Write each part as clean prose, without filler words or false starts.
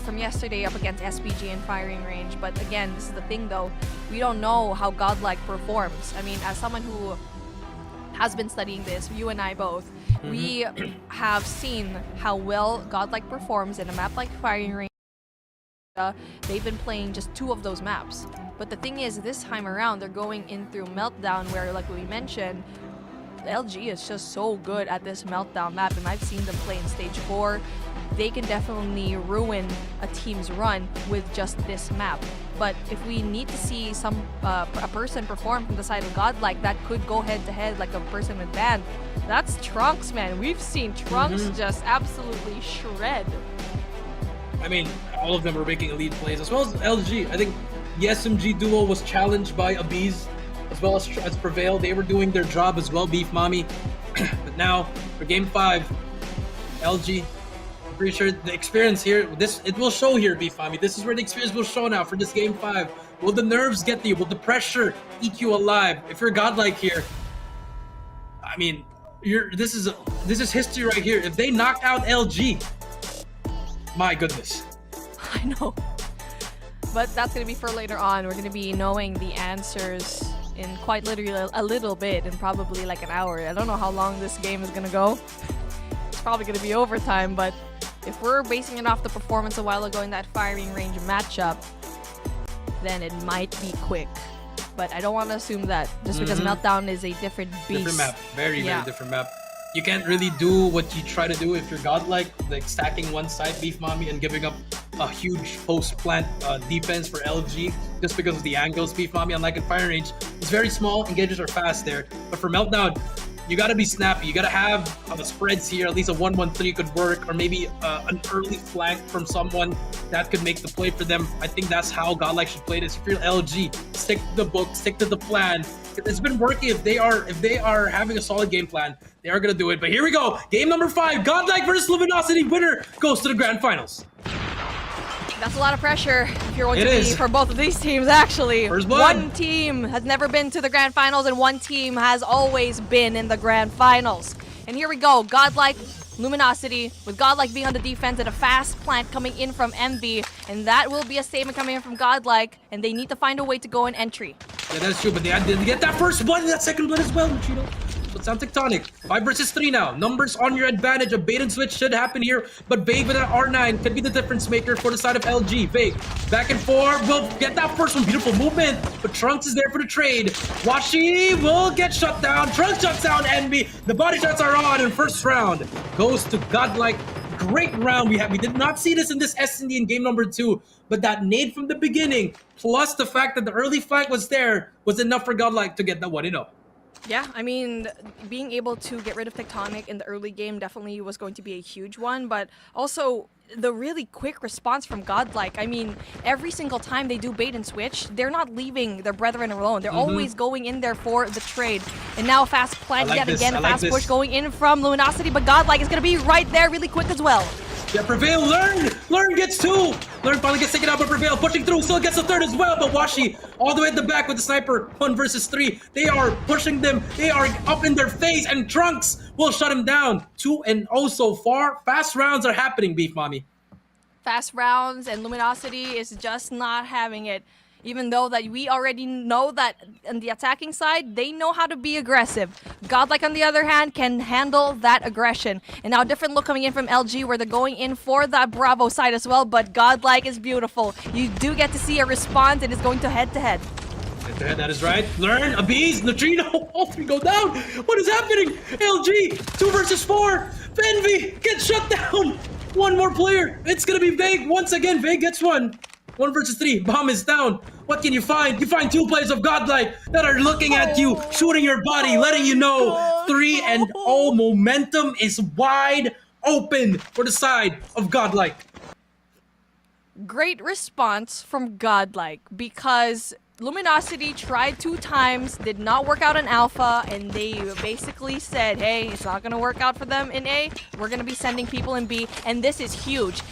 from yesterday up against SPG in firing range. But again, this is the thing though, we don't know how Godlike performs. I mean, as someone who has been studying this, you and I both, we have seen how well Godlike performs in a map like firing range. They've been playing just 2 of those maps. But the thing is, this time around, they're going in through Meltdown, where, like we mentioned, LG is just so good at this Meltdown map, and I've seen them play in Stage 4. They can definitely ruin a team's run with just this map. But if we need to see a person perform from the side of Godlike that could go head-to-head like a person with Band, that's Trunks, man. We've seen Trunks just absolutely shred. I mean, all of them were making elite plays, as well as LG. I think the SMG duo was challenged by Abiz, as well as Prevail. They were doing their job as well, Beef Mommy. But now, for Game 5, LG, I'm pretty sure the experience here, it will show here, Beef Mommy. This is where the experience will show now for this Game 5. Will the nerves get to you? Will the pressure eat you alive? If you're Godlike here, I mean, this is history right here. If they knock out LG, my goodness. I know. But that's going to be for later on. We're going to be knowing the answers in quite literally a little bit, in probably like an hour. I don't know how long this game is going to go. It's probably going to be overtime, but if we're basing it off the performance a while ago in that firing range matchup, then it might be quick. But I don't want to assume that just because Meltdown is a different beast. Different map. Very different map. You can't really do what you try to do if you're Godlike, like stacking one side, Beef Mommy, and giving up a huge post-plant defense for LG just because of the angles, Beef Mommy. Unlike in Fire Range, it's very small, engages are fast there. But for Meltdown, you gotta be snappy. You gotta have the spreads here. At least a 1-1-3 could work, or maybe an early flank from someone that could make the play for them. I think that's how Godlike should play this. If you're LG, stick to the book, stick to the plan. It's been working. If they are having a solid game plan, they are gonna do it. But here we go, game number 5, Godlike versus Luminosity. Winner goes to the grand finals. That's a lot of pressure if you're going to be for both of these teams, actually. One team has never been to the grand finals, and one team has always been in the grand finals. And here we go, Godlike, Luminosity, with Godlike being on the defense and a fast plant coming in from MV, and that will be a statement coming in from Godlike, and they need to find a way to go in entry. Yeah, that's true, but they had to get that first blood and that second blood as well, Luchino. So it sounds tectonic. 5 versus 3 now. Numbers on your advantage. A bait and switch should happen here, but Vague with that R9 could be the difference maker for the side of LG. Vague, back and forth, will get that first one. Beautiful movement, but Trunks is there for the trade. Washi will get shut down. Trunks shuts down Envy. The body shots are on, and first round goes to Godlike. Great round we had. We did not see this in this S&D in game number 2, but that nade from the beginning, plus the fact that the early flank was there, was enough for Godlike to get that 1-0. Yeah, I mean, being able to get rid of Tectonic in the early game definitely was going to be a huge one, but also the really quick response from Godlike. I mean, every single time they do bait and switch, they're not leaving their brethren alone. They're always going in there for the trade. And now fast plant yet again, fast push going in from Luminosity, but Godlike is going to be right there really quick as well. Yeah, Prevail, Learn gets 2. Learn finally gets taken out by Prevail, pushing through, still gets a 3rd as well, but Washi all the way at the back with the sniper, 1 versus 3. They are pushing them, they are up in their face, and Trunks will shut him down. 2-0 so far. Fast rounds are happening, Beef Mommy. Fast rounds, and Luminosity is just not having it. Even though that we already know that on the attacking side, they know how to be aggressive. Godlike, on the other hand, can handle that aggression. And now a different look coming in from LG, where they're going in for that Bravo side as well, but Godlike is beautiful. You do get to see a response, and it's going to head-to-head. Head-to-head, that is right. Learn, Abiz, Neutrino, all 3 go down. What is happening? LG, 2 versus 4. Envy gets shut down. 1 more player. It's gonna be Vague once again. Vague gets 1. 1 versus 3. Bomb is down. What can you find? You find 2 players of Godlike that are looking at you, shooting your body, letting you know 3-0. Momentum is wide open for the side of Godlike. Great response from Godlike, because Luminosity tried 2 times, did not work out in Alpha, and they basically said, hey, it's not going to work out for them in A, we're going to be sending people in B, and this is huge.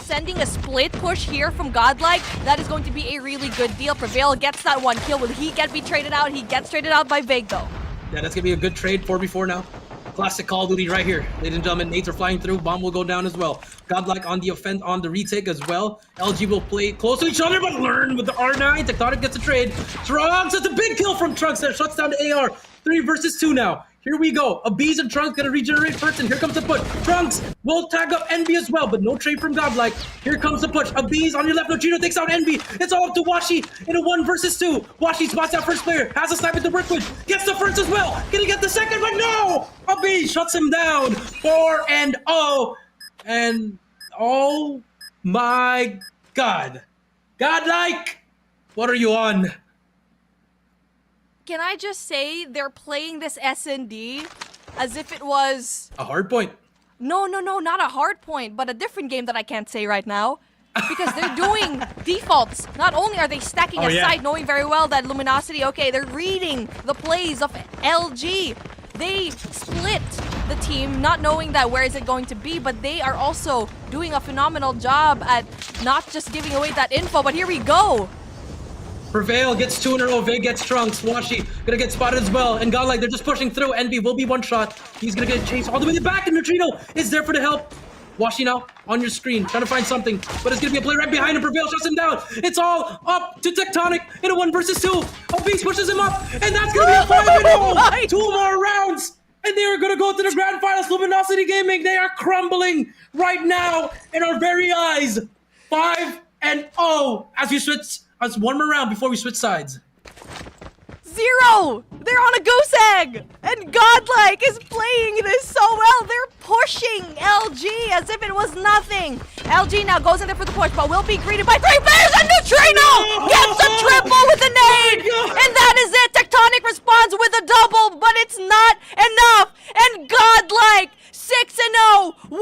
Sending a split push here from Godlike, that is going to be a really good deal. Prevail gets that 1 kill. Will he be traded out? He gets traded out by Vague though. Yeah, that's gonna be a good trade, 4v4 now. classic Call of Duty right here. Ladies and gentlemen, nades are flying through. Bomb will go down as well. Godlike on the offense, on the retake as well. LG will play close to each other, but learn with the R9. CKENteam gets a trade. Trunks, that's a big kill from Trunks there. Shuts down the AR. 3 versus 2 now. Here we go. Abiz and Trunks gonna regenerate first, and here comes the push. Trunks will tag up Envy as well, but no trade from Godlike. Here comes the push. Abiz on your left. Neutrino takes out Envy. It's all up to Washi in a 1 versus 2. Washi spots that first player. Has a sniper to work with. Gets the first as well. Gonna get the second, but no! Abiz shuts him down. 4-0. And oh my God. Godlike, what are you on? Can I just say they're playing this S&D as if it was... A hard point. No, not a hard point, but a different game that I can't say right now. Because they're doing defaults. Not only are they stacking a site, knowing very well that Luminosity, okay, they're reading the plays of LG. They split the team, not knowing that where is it going to be, but they are also doing a phenomenal job at not just giving away that info, but here we go. Prevail gets 2 in a row. Vig gets Trunks. Washi gonna get spotted as well. And Godlike, they're just pushing through. Envy will be one shot. He's gonna get chased all the way to the back, and Neutrino is there for the help. Washi now on your screen, trying to find something, but it's gonna be a play right behind him. Prevail shuts him down. It's all up to CKENteam in a 1 versus 2. Abiz pushes him up, and that's gonna be a 5-0. 2 more rounds, and they are gonna go to the grand finals. Luminosity Gaming, they are crumbling right now in our very eyes. 5-0 as we switch. Us one more round before we switch sides. 0! They're on a goose egg! And Godlike is playing this so well. They're pushing LG as if it was nothing. LG now goes in there for the push, but will be greeted by 3 players, and Neutrino gets the triple with the nade! And that is it! CKENteam responds with a double, but it's not enough! And Godlike, 6-0, 1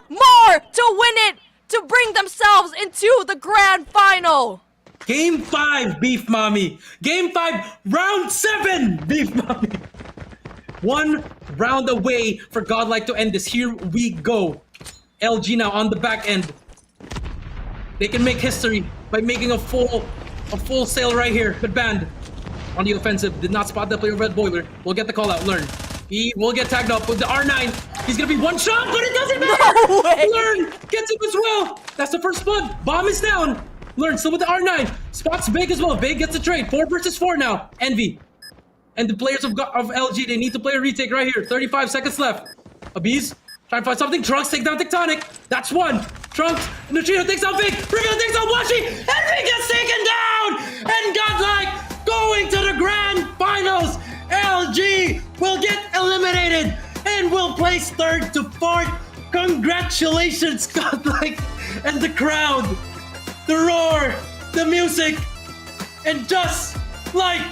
more to win it, to bring themselves into the grand final! Game 5, Beef Mommy. Game 5, round 7, Beef Mommy. 1 round away for Godlike to end this. Here we go. LG now on the back end. They can make history by making a full sale right here. But banned on the offensive. Did not spot that player Red Boiler. We'll get the call out. Learn. He will get tagged up with the R9. He's gonna be one shot, but it doesn't matter. No way. Learn gets him as well. That's the first blood. Bomb is down. Learn still with the R9. Spots Big as well. Big gets a trade. 4 versus 4 now. Envy. And the players of LG, they need to play a retake right here. 35 seconds left. Abiz, trying to find something. Trunks take down CKENteam. That's 1. Trunks, Neutrino takes out Big. Prevail takes out Washi. Envy gets taken down. And Godlike going to the grand finals. LG will get eliminated and will place 3rd to 4th. Congratulations, Godlike. And the crowd. The roar, the music, and just like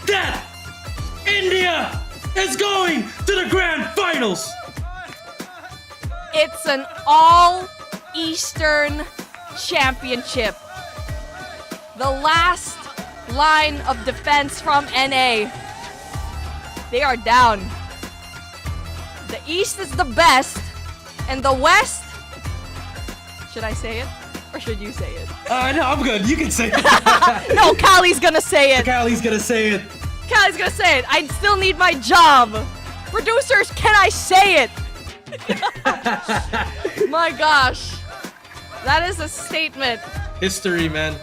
that, India is going to the grand finals. It's an all-Eastern championship. The last line of defense from NA. They are down. The East is the best, and the West, should I say it? Or should you say it? No, I'm good. You can say it. No, Callie's gonna say it. Callie's gonna say it. Callie's gonna say it. I still need my job. Producers, can I say it? My gosh. That is a statement. History, man.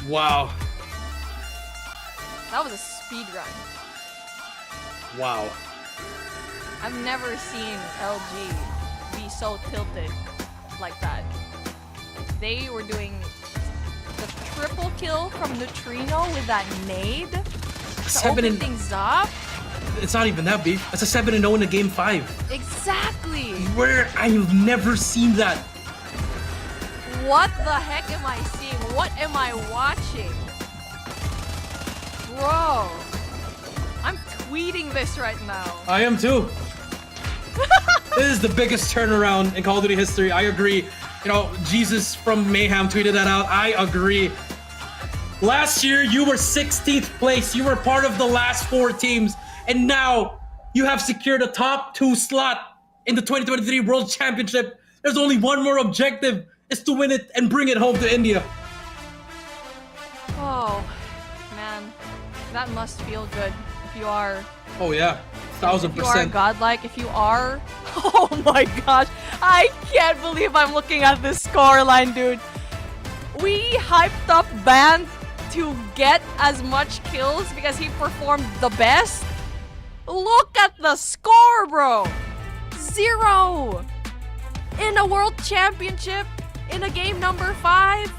Wow. That was a speed run. Wow. I've never seen LG be so tilted like that. They were doing the triple kill from Neutrino with that nade to open things up. It's not even that, Beef. It's a 7-0 in a game 5. Exactly. Where I've never seen that. What the heck am I seeing? What am I watching? Bro, I'm tweeting this right now. I am too. This is the biggest turnaround in Call of Duty history. I agree. You know, Jesus from Mayhem tweeted that out. I agree. Last year, you were 16th place. You were part of the last 4 teams. And now, you have secured a top 2 slot in the 2023 World Championship. There's only one more objective. Is to win it and bring it home to India. Oh, man. That must feel good if you are. Oh yeah, If you are 1000%. godlike, if you are. Oh my gosh, I can't believe I'm looking at this scoreline, dude. We hyped up Band to get as much kills because he performed the best. Look at the score, bro. 0 in a world championship in a game number 5.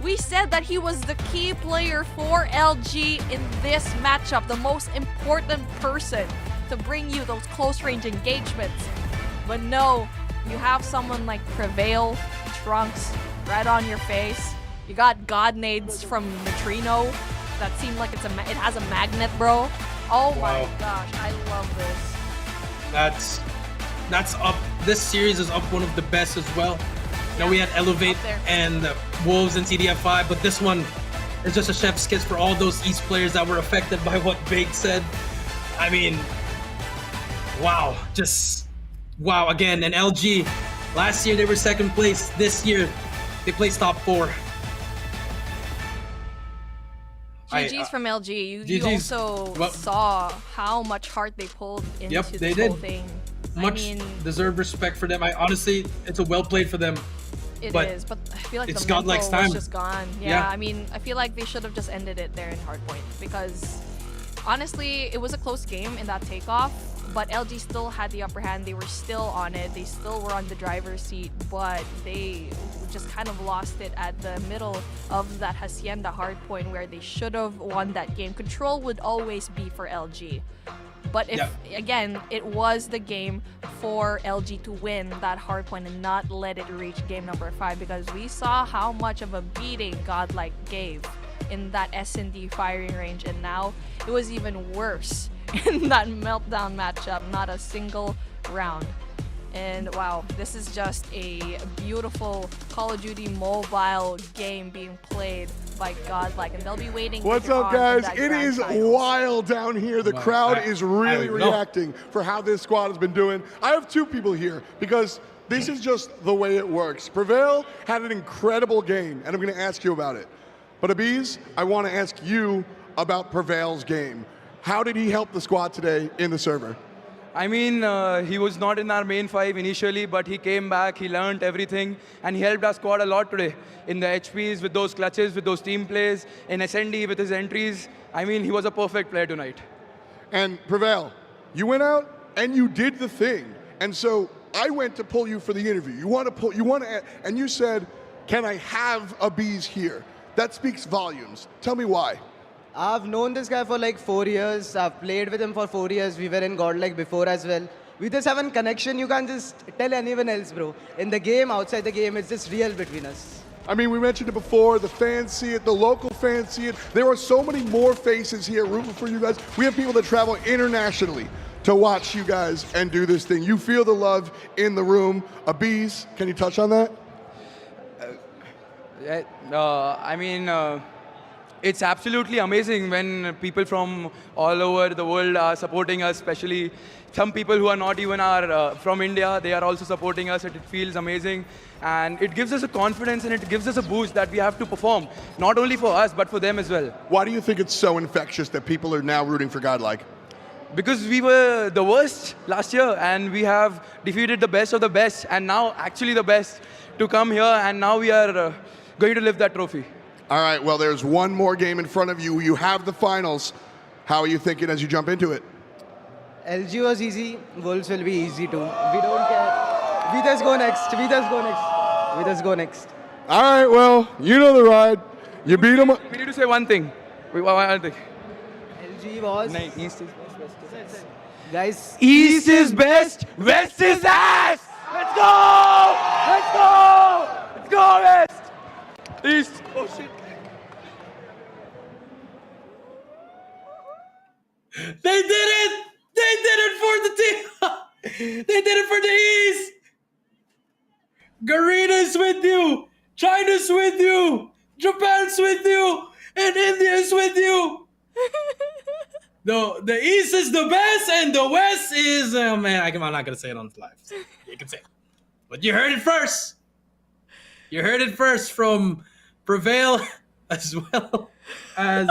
We said that he was the key player for LG in this matchup, the most important person to bring you those close range engagements. But no, you have someone like Prevail, Trunks, right on your face. You got God nades from Neutrino that seem like it has a magnet, bro. Oh my Wow. gosh, I love this. That's up. This series is up one of the best as well. Now we had Elevate Up there. and Wolves and CDF5, but this one is just a chef's kiss for all those East players that were affected by what Bake said. I mean, wow, just wow again. And LG, last year they were second place. This year they placed top 4. GG's from LG. You GG's. also Well- saw how much heart they pulled into Yep, this they whole did. thing. Much I mean, deserved respect for them. I honestly, it's a well played for them. it but is, but I feel like it's the mental Godlike's was time. just gone. Yeah, Yeah. I mean, I feel like they should have just ended it there in Hardpoint because honestly, it was a close game in that takeoff. But LG still had the upper hand. They were still on it. They still were on the driver's seat, but they just kind of lost it at the middle of that Hacienda hardpoint where they should have won that game. Control would always be for LG. But if, again, it was the game for LG to win that hardpoint and not let it reach game number 5 because we saw how much of a beating Godlike gave in that S&D firing range, and now it was even worse in that meltdown matchup, not a single round. And wow, this is just a beautiful Call of Duty mobile game being played by Godlike, and they'll be waiting. What's later up, on in guys? that It grand is finals. wild down here. The Wow. crowd is really I know. reacting for how this squad has been doing. I have 2 people here because this is just the way it works. Prevail had an incredible game, and I'm going to ask you about it. But Abiz, I want to ask you about Prevail's game. How did he help the squad today in the server? I mean, he was not in our main 5 initially, but he came back, he learned everything, and he helped our squad a lot today. In the HPs, with those clutches, with those team plays, in SND, with his entries. I mean, he was a perfect player tonight. And Prevail, you went out and you did the thing. And so I went to pull you for the interview. And you said, can I have Abiz here? That speaks volumes. Tell me why. I've known this guy for like 4 years. I've played with him for 4 years. We were in Godlike before as well. We just have a connection you can't just tell anyone else, bro. In the game, outside the game, it's just real between us. I mean, we mentioned it before. The fans see it. The local fans see it. There are so many more faces here rooting for you guys. We have people that travel internationally to watch you guys and do this thing. You feel the love in the room. Abiz, can you touch on that? It's absolutely amazing when people from all over the world are supporting us, especially some people who are not even from India. They are also supporting us, and it feels amazing. And it gives us a confidence and it gives us a boost that we have to perform, not only for us, but for them as well. Why do you think it's so infectious that people are now rooting for Godlike? Because we were the worst last year, and we have defeated the best of the best, and now actually the best to come here, and now we are going to lift that trophy. All right, well, there's one more game in front of you. You have the finals. How are you thinking as you jump into it? LG was easy. Wolves will be easy too. We don't care. We just go next. We just go next. We just go next. All right, well, you know the ride. You beat them. We need to say one thing. One thing. LG was... East is best, west is best. Guys, East is best, West is ass! Let's go! Let's go! Let's go, West! East. Oh, shit. They did it! They did it for the team! They did it for the East! Garina's with you! China's with you! Japan's with you! And India's with you! The East is the best and the West is... man, I'm not going to say it on live. You can say it. But you heard it first! You heard it first from Prevail as well as...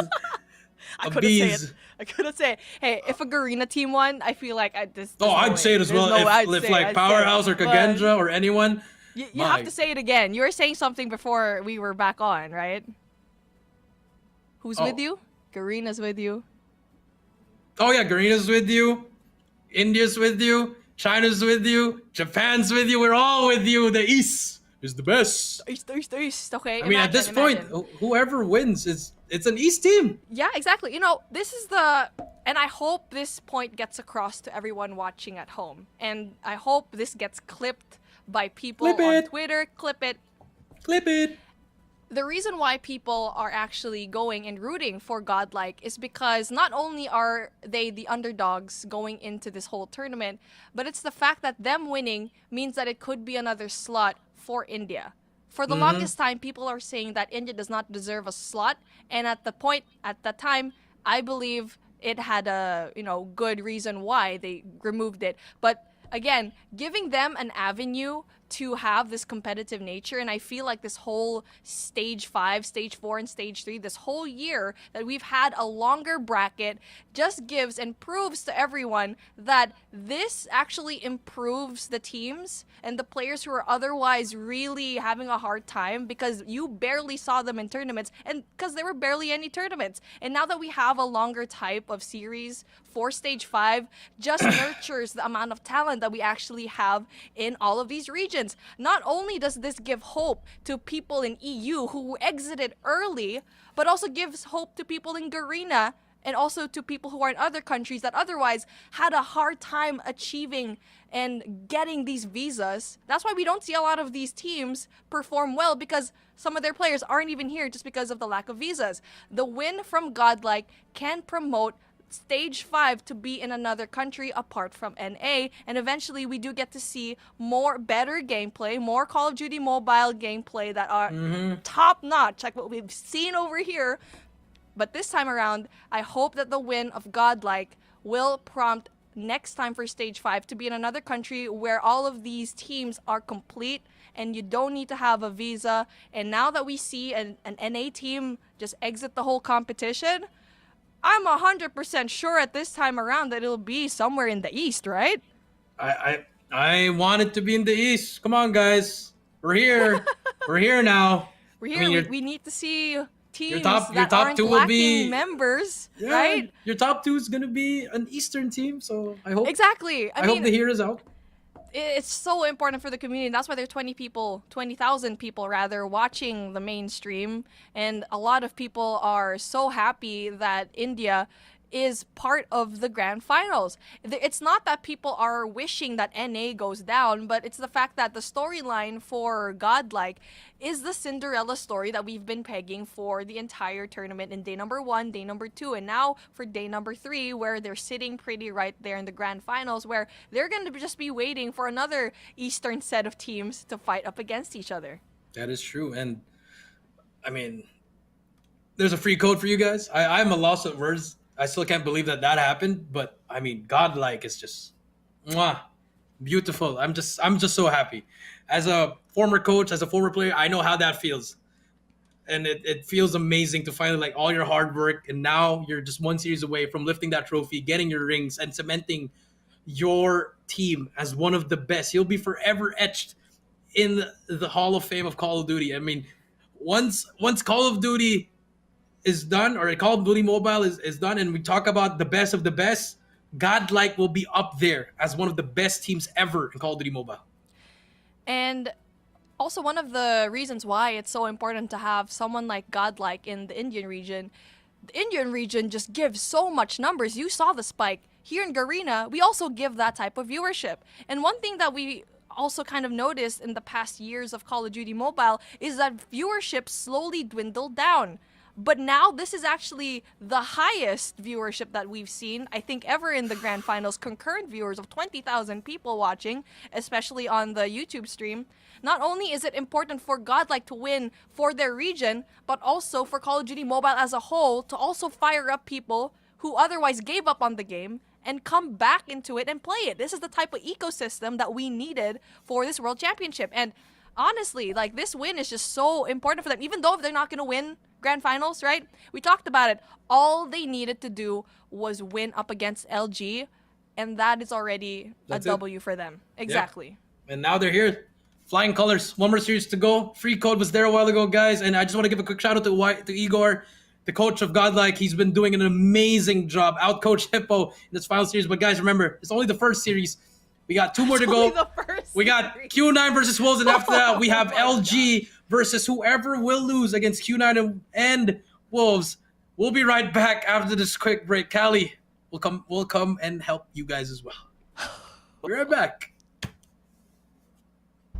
I couldn't say it. Bees. I couldn't say it. Hey, if a Garena team won, I feel like this. Oh, I'd say it as well. If like Powerhouse or Kagendra or anyone. You have to say it again. You were saying something before we were back on, right? Who's with you? Garena's with you. Oh yeah, Garena's with you. India's with you. China's with you. Japan's with you. We're all with you. The East is the best. East. Okay. I mean, at this point, whoever wins it's an East team. Yeah, exactly. This is and I hope this point gets across to everyone watching at home. And I hope this gets clipped by people on Twitter. Clip it. The reason why people are actually going and rooting for Godlike is because not only are they the underdogs going into this whole tournament, but it's the fact that them winning means that it could be another slot for India. For the longest time, people are saying that India does not deserve a slot, and at that time, I believe it had a good reason why they removed it. But again, giving them an avenue to have this competitive nature, and I feel like this whole stage 5, stage 4, and stage 3, this whole year that we've had a longer bracket just gives and proves to everyone that this actually improves the teams and the players who are otherwise really having a hard time because you barely saw them in tournaments and because there were barely any tournaments. And now that we have a longer type of series for stage 5, just nurtures the amount of talent that we actually have in all of these regions. Not only does this give hope to people in EU who exited early, but also gives hope to people in Garena and also to people who are in other countries that otherwise had a hard time achieving and getting these visas. That's why we don't see a lot of these teams perform well, because some of their players aren't even here just because of the lack of visas. The win from Godlike can promote stage 5 to be in another country apart from NA, and eventually we do get to see better gameplay, more Call of Duty Mobile gameplay that are top notch, like what we've seen over here. But this time around, I hope that the win of Godlike will prompt next time for stage 5 to be in another country where all of these teams are complete and you don't need to have a visa. And now that we see an NA team just exit the whole competition, I'm 100% sure at this time around that it'll be somewhere in the East, right? I want it to be in the East. Come on, guys. We're here. We're here now. We're here. I mean, we need to see teams your top that aren't two will lacking be members, yeah, right? Your top 2 is gonna be an Eastern team, so I hope Exactly. I hope the Heroes out. It's so important for the community. That's why there are 20,000 people rather, watching the main stream. And a lot of people are so happy that India is part of the grand finals. It's not that people are wishing that NA goes down, but it's the fact that the storyline for Godlike is the Cinderella story that we've been pegging for the entire tournament in day number 1, day number 2, and now for day number 3, where they're sitting pretty right there in the grand finals, where they're going to just be waiting for another Eastern set of teams to fight up against each other. That is true. And I mean, there's a free code for you guys. I'm a loss of words. I still can't believe that happened, but I mean, Godlike is just beautiful. I'm just so happy. As a former coach, as a former player, I know how that feels. And it feels amazing to finally, like, all your hard work, and now you're just one series away from lifting that trophy, getting your rings, and cementing your team as one of the best. You'll be forever etched in the Hall of Fame of Call of Duty. I mean, once Call of Duty is done, or Call of Duty Mobile is done, and we talk about the best of the best, Godlike will be up there as one of the best teams ever in Call of Duty Mobile. And also, one of the reasons why it's so important to have someone like Godlike in the Indian region just gives so much numbers. You saw the spike. Here in Garena, we also give that type of viewership. And one thing that we also kind of noticed in the past years of Call of Duty Mobile is that viewership slowly dwindled down. But now this is actually the highest viewership that we've seen, I think, ever in the grand finals. Concurrent viewers of 20,000 people watching, especially on the YouTube stream. Not only is it important for Godlike to win for their region, but also for Call of Duty Mobile as a whole to also fire up people who otherwise gave up on the game and come back into it and play it. This is the type of ecosystem that we needed for this World Championship. And honestly, like, this win is just so important for them. Even though they're not going to win grand finals, right? We talked about it. All they needed to do was win up against LG, and that is already That's a it. W for them. Exactly. And now they're here. Flying colors. One more series to go. Free code was there a while ago, guys. And I just want to give a quick shout out to Igor, the coach of Godlike. He's been doing an amazing job. Outcoached Hippo in this final series. But guys, remember, it's only the first series. We got 2 more to go. Only the first We got series. Q9 versus Wolves, and after that, we have LG versus whoever will lose against Q9 and Wolves. We'll be right back after this quick break. Callie will come and help you guys as well. We'll be right back.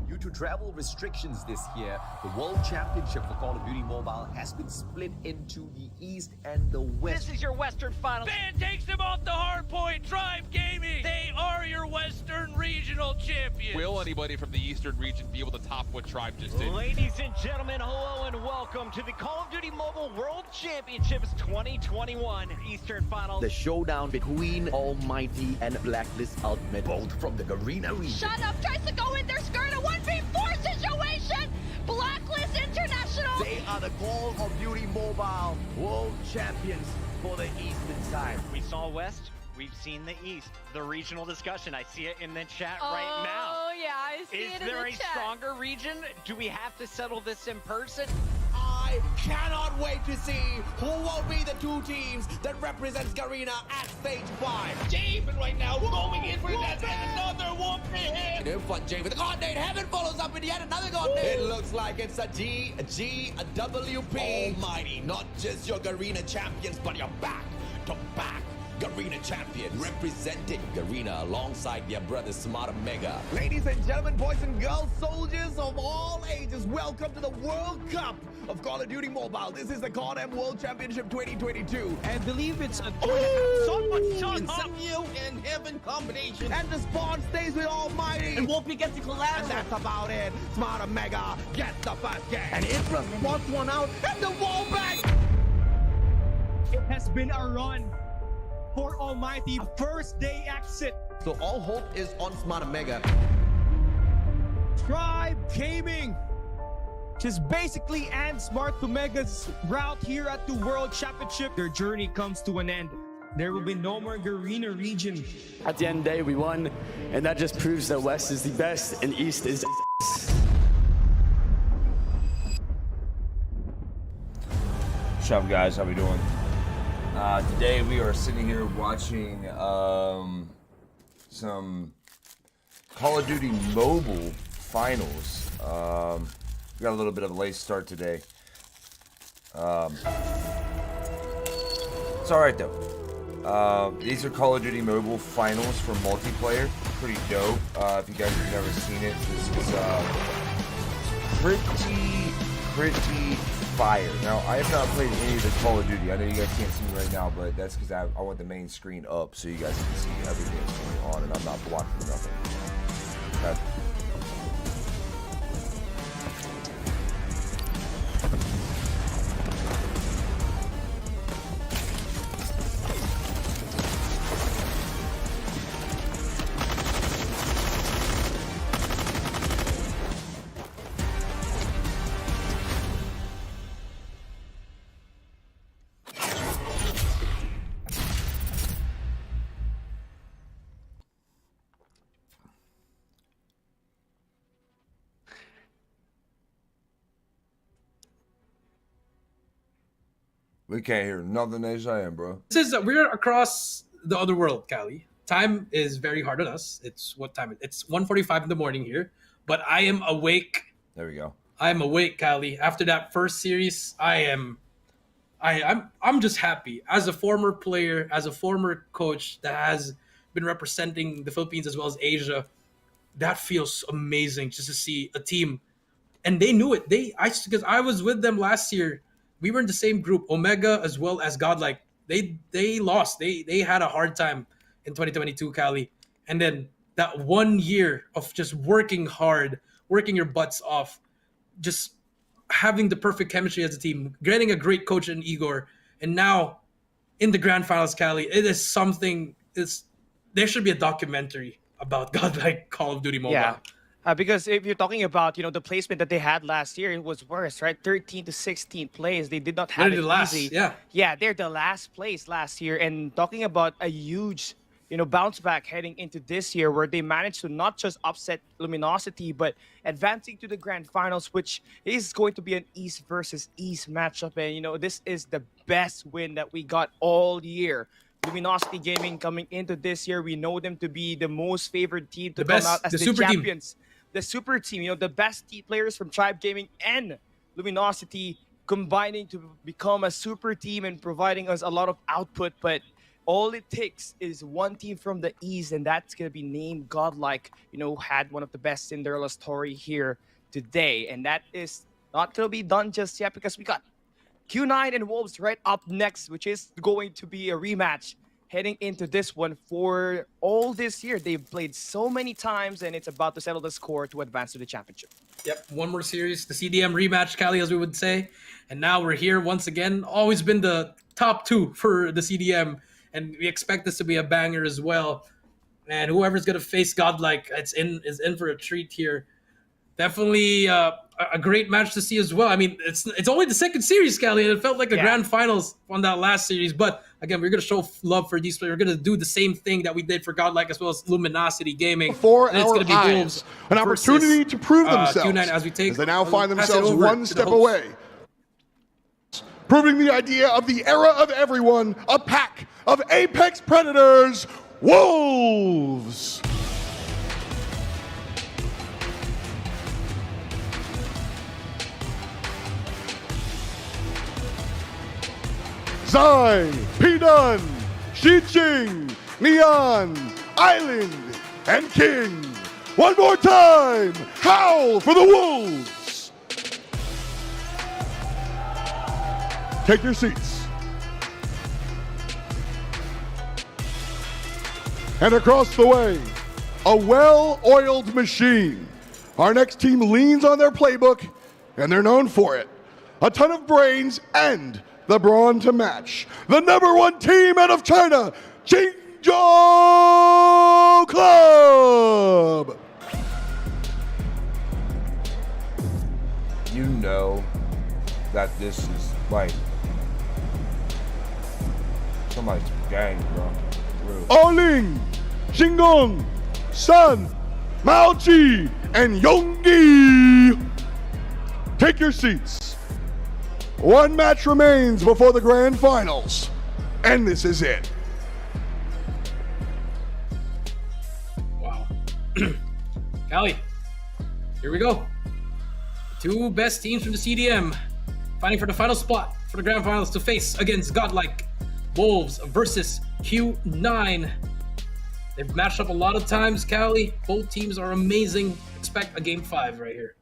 Due to travel restrictions this year, the World Championship for Call of Duty Mobile has been split into the East and the West. This is your Western final. Ban takes them off the hard point. Tribe Gaming. They are your Western Regional Champions. Will anybody from the Eastern region be able to top what Tribe just did? Ladies and gentlemen, hello and welcome to the Call of Duty Mobile World Championships 2021 Eastern Finals. The showdown between Almighty and Blacklist Ultimate, both from the Garena region. Shut up! Tries to go in there, skirt a 1v4 situation! Blacklist International! They are the Call of Duty Mobile World Champions for the Eastern side. We saw West, we've seen the East. The regional discussion, I see it in the chat right now. Oh yeah, I see Is it in there the a chat. stronger region? Do we have to settle this in person? I cannot wait to see who will be the 2 teams that represents Garena at stage 5. Javen right now going in for that and another whoop hit. New fun Jay with the God Nade. Heaven follows up with yet another God Nade. It looks like it's a WP. Almighty, not just your Garena champions, but your back to back Garena champion, representing Garena alongside their brother Smart Mega. Ladies and gentlemen, boys and girls, soldiers of all ages, welcome to the World Cup of Call of Duty Mobile. This is the CAHT World Championship 2022. I believe it's a you and Heaven combination. And the spawn stays with Almighty. And Wolfie gets to And collateral. that's about it. Smart Mega gets the first game. And Infra spots one out, and the wall back. It has been a run for Almighty. First day exit. So all hope is on Smart Mega. Tribe Gaming just basically ends Smart to Mega's route here at the World Championship. Their journey comes to an end. There will be no more Garena region. At the end of the day, we won, and that just proves that West is the best and East is What's up, guys? How we doing? Today we are sitting here watching some Call of Duty Mobile finals. We got a little bit of a late start today. It's alright though. These are Call of Duty Mobile finals for multiplayer. Pretty dope. If you guys have never seen it, this is pretty fire. Now, I have not played any of the Call of Duty. I know you guys can't see me right now, but that's because I want the main screen up so you guys can see everything that's going on and I'm not blocking nothing. Okay. We can't hear nothing they saying, bro. We're across the other world, Callie. Time is very hard on us. It's what time? It's 1:45 in the morning here, but I am awake. There we go. I am awake, Callie. After that first series, I'm just happy. As a former player, as a former coach that has been representing the Philippines as well as Asia, that feels amazing just to see a team. And they knew it. Because I was with them last year. We were in the same group, Omega as well as Godlike. They lost. They had a hard time in 2022, Callie. And then that 1 year of just working hard, working your butts off, just having the perfect chemistry as a team, getting a great coach in Igor, and now in the grand finals, Callie, it is something. There should be a documentary about Godlike Call of Duty Mobile. Yeah. Because if you're talking about, the placement that they had last year, it was worse, right? 13 to 16 plays. They did not have it easy. Yeah, they're the last place last year. And talking about a huge, bounce back heading into this year where they managed to not just upset Luminosity, but advancing to the grand finals, which is going to be an East versus East matchup. And, this is the best win that we got all year. Luminosity Gaming coming into this year, we know them to be the most favored team to come out as the champions. The super team, the best players from Tribe Gaming and Luminosity combining to become a super team and providing us a lot of output. But all it takes is one team from the East, and that's going to be named Godlike, had one of the best Cinderella story here today. And that is not going to be done just yet because we got Q9 and Wolves right up next, which is going to be a rematch heading into this one. For all this year, they've played so many times, and it's about to settle the score to advance to the championship. Yep, one more series, the CDM rematch, Cali, as we would say. And now we're here once again. Always been the top two for the CDM, and we expect this to be a banger as well. And whoever's going to face Godlike is in for a treat here. Definitely a great match to see as well. I mean, it's only the second series, Cali, and it felt like a grand finals on that last series. But again, we're going to show love for these players. We're going to do the same thing that we did for Godlike as well as Luminosity Gaming. For and it's our going to be eyes, an opportunity to prove themselves Q9 as they now find themselves one step away. Proving the idea of the era of everyone, a pack of Apex Predators, Wolves. Zai, P-Dun, Shiching, Neon, Island, and King. One more time, howl for the Wolves. Take your seats. And across the way, a well-oiled machine. Our next team leans on their playbook, and they're known for it. A ton of brains and the brawn to match. The #1 team out of China, Qingzhou Club. You know that this is like somebody's gang, bro. Oling, Xingong, Sun, Maoji, and Yonggi. Take your seats. One match remains before the grand finals, and this is it. Wow. Cali, here we go. Two best teams from the CDM fighting for the final spot for the grand finals to face against Godlike. Wolves versus Q9. They've matched up a lot of times, Cali. Both teams are amazing. Expect a game 5 right here.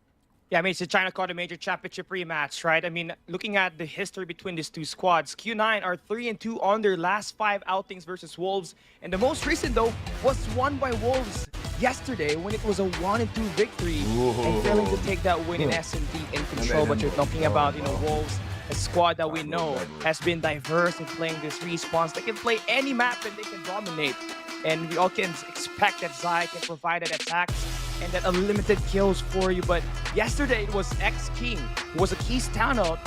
Yeah, I mean, it's the China CAHT Major Championship rematch, right? I mean, looking at the history between these two squads, Q9 are 3-2 on their last 5 outings versus Wolves. And the most recent, though, was won by Wolves yesterday when it was a 1-2 victory. And failing to take that win in S&D in control. But you're talking about, Wolves, a squad that we know has been diverse in playing this respawns. They can play any map and they can dominate. And we all can expect that Zai can provide that attacks and that unlimited kills for you. But yesterday it was X-King who was a key standout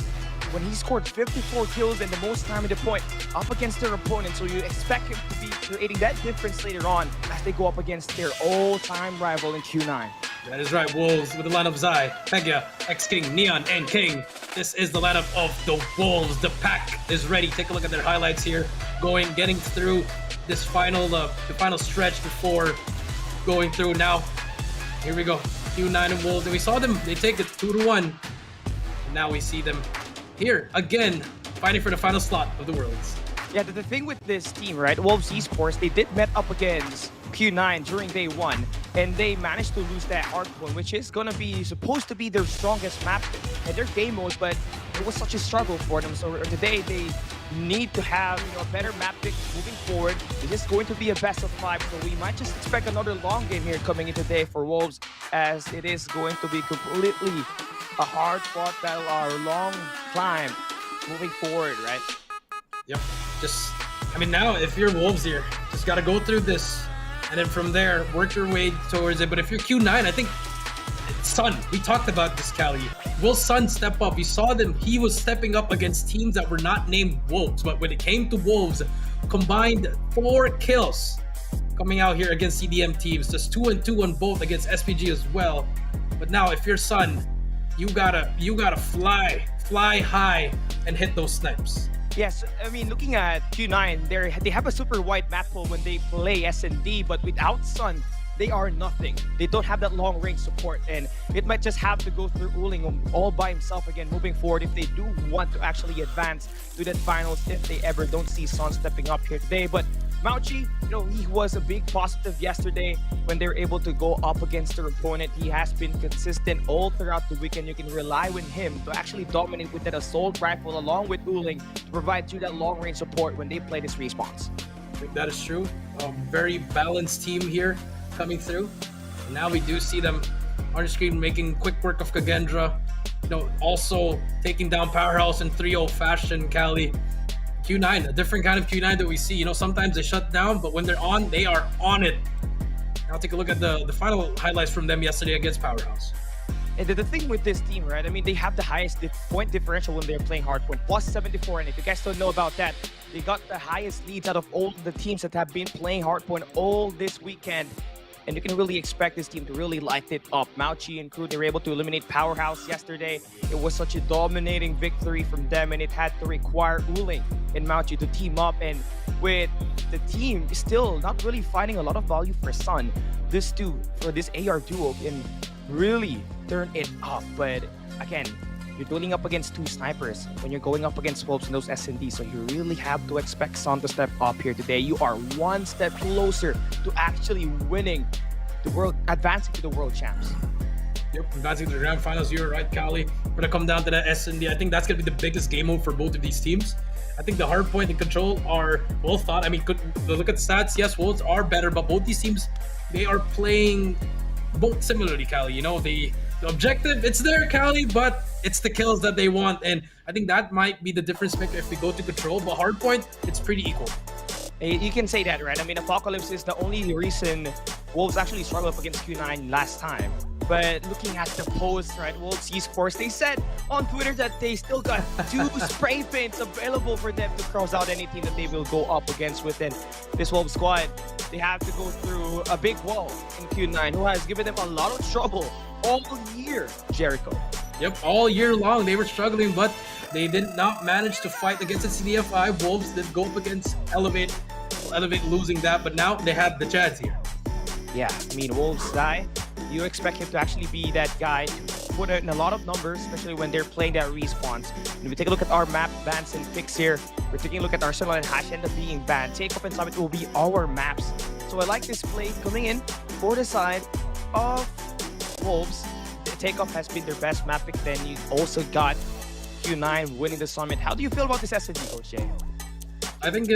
when he scored 54 kills and the most time at the point up against their opponent. So you expect him to be creating that difference later on as they go up against their all-time rival in Q9. That is right, Wolves with the lineup Zai, Pega, X-King, Neon, and King. This is the lineup of the Wolves. The pack is ready. Take a look at their highlights here. Getting through this final, the final stretch before going through now. Here we go, Q9 and Wolves. And we saw them, they take it 2-1. And now we see them here again, fighting for the final slot of the Worlds. Yeah, the thing with this team, right, Wolves Esports, they did met up against Q9 during day 1, and they managed to lose that hardpoint, which is gonna be supposed to be their strongest map in their game mode, but it was such a struggle for them. So today they need to have a better map pick moving forward. It is going to be a best of 5, so we might just expect another long game here coming in today for Wolves, as it is going to be completely a hard-fought battle, or a long climb moving forward, right? Yep. Now if you're Wolves here, just got to go through this, and then from there work your way towards it. But if you're Q9, I think Sun, we talked about this, Cali. Will Sun step up? You saw them. He was stepping up against teams that were not named Wolves. But when it came to Wolves, combined 4 kills coming out here against CDM teams. Just 2-2 on both against SPG as well. But now, if you're Sun, you gotta fly high and hit those snipes. Yes, I mean, looking at Q9, they have a super wide map pool when they play S&D, but without Sun, they are nothing. They don't have that long range support, and it might just have to go through Uling all by himself again moving forward if they do want to actually advance to that finals if they ever don't see Sun stepping up here today. But Mauchi, he was a big positive yesterday when they were able to go up against their opponent. He has been consistent all throughout the weekend. You can rely on him to actually dominate with that assault rifle along with Uling to provide you that long range support when they play this respawns. I think that is true. Very balanced team here coming through. And now we do see them on the screen making quick work of Kagendra. Also taking down Powerhouse in 3-0 fashion, Cali. Q9, a different kind of Q9 that we see. Sometimes they shut down, but when they're on, they are on it. Now take a look at the final highlights from them yesterday against Powerhouse. And the thing with this team, right? I mean, they have the highest point differential when they're playing hardpoint, plus 74. And if you guys don't know about that, they got the highest leads out of all the teams that have been playing hardpoint all this weekend. And you can really expect this team to really light it up. Mauchi and crew, they were able to eliminate Powerhouse yesterday. It was such a dominating victory from them, and it had to require Uling and Mauchi to team up. And with the team still not really finding a lot of value for Sun, this AR duo can really turn it up. But again, you're dueling up against 2 snipers when you're going up against Wolves and those S&D, so you really have to expect Sun to step up here today. You are one step closer to actually winning the world, advancing to the world champs. Yep, advancing to the grand finals. You're right, Cali. We're gonna come down to that S&D. I think that's gonna be the biggest game mode for both of these teams. I think the hard point and control are well thought. I mean, look at the stats. Yes, Wolves are better, but both these teams, they are playing both similarly, Cali. The objective, it's there, Cali, but it's the kills that they want. And I think that might be the difference maker if we go to control. But hardpoint, it's pretty equal. You can say that, right? I mean, Apocalypse is the only reason Wolves actually struggled up against Q9 last time. But looking at the post, right, Wolves Esports, they said on Twitter that they still got 2 spray paints available for them to cross out any team that they will go up against within this Wolves squad. They have to go through a big wall in Q9, who has given them a lot of trouble all year, Jericho. Yep, all year long they were struggling, but they did not manage to fight against the CDFI. Wolves did go up against Elevate losing that, but now they have the chance here. Yeah, I mean, Wolves die. You expect him to actually be that guy to put in a lot of numbers, especially when they're playing that respawns. And if we take a look at our map bans and picks here, we're taking a look at Arsenal and Hash end up being banned. Takeoff and Summit will be our maps. So I like this play coming in for the side of Wolves. The Takeoff has been their best map pick. Then you also got Q9 winning the Summit. How do you feel about this SSG, Coach Jay? I think